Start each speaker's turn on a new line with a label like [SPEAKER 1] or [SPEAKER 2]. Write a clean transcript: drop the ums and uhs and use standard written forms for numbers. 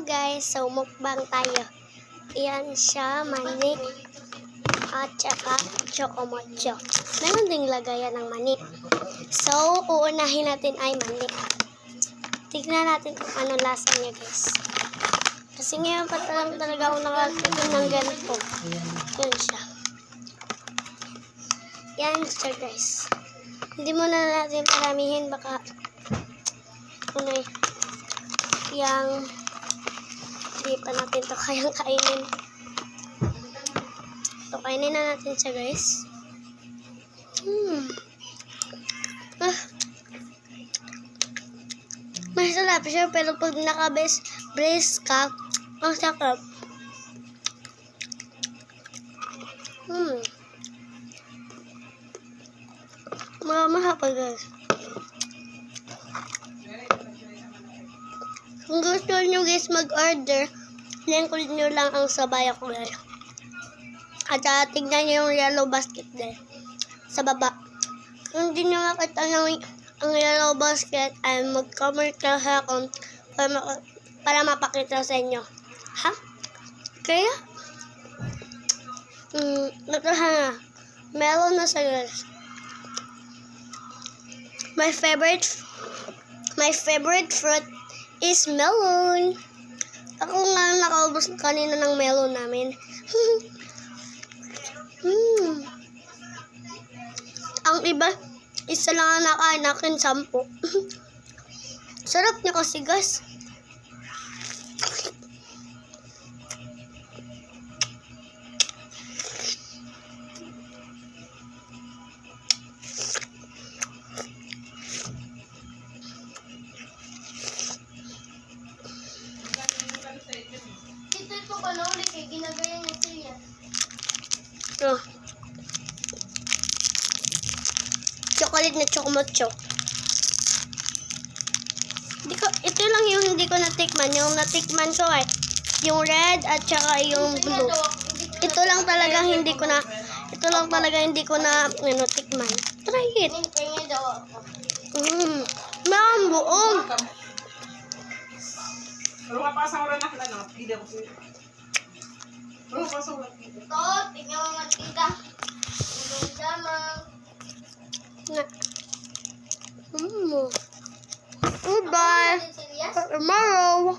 [SPEAKER 1] guys, so mukbang tayo. Yan siya, manik at saka chocomocho. Meron ding lagayan ng manik. So, uunahin natin ay manik. Tignan natin kung ano lasa niya guys. Kasi ngayon pa talaga ako nakatikim ng ganito. Yan siya. Yan siya guys. Hindi muna natin paramihin, baka kunay yang hindi pa natin ito kayang kainin. So, kainin na natin siya guys. Masarap siya, pero pag naka-brace ka, ang sakap. Masarap pa guys. Kung gusto nyo guys mag-order, link nyo lang ang Sabaya Kulay. At tignan nyo yung yellow basket din sa baba. Kung hindi nyo makita ang yellow basket, ay mag-comment ka sa account para mapakita sa inyo. Ha? Kaya? Ito na. Melon na sa guys. My favorite fruit is melon. Ako nga nakaubos kanina ng melon namin. Ang iba, isa lang ang nakain nakin, 10. Sarap niya kasi guys. Ito ko na ulit eh, ginagaya niya siya. Chocolate na chocomocho. Ito lang yung hindi ko natikman. Yung natikman ko ay yung red at saka yung blue. Ito lang talaga hindi ko na tikman. Try it. Buong.
[SPEAKER 2] Pero kapasa ko rin na video ko siya. Pero kapasa ko rin.
[SPEAKER 1] Ito, tingnan mo matita. Goodbye. Tomorrow.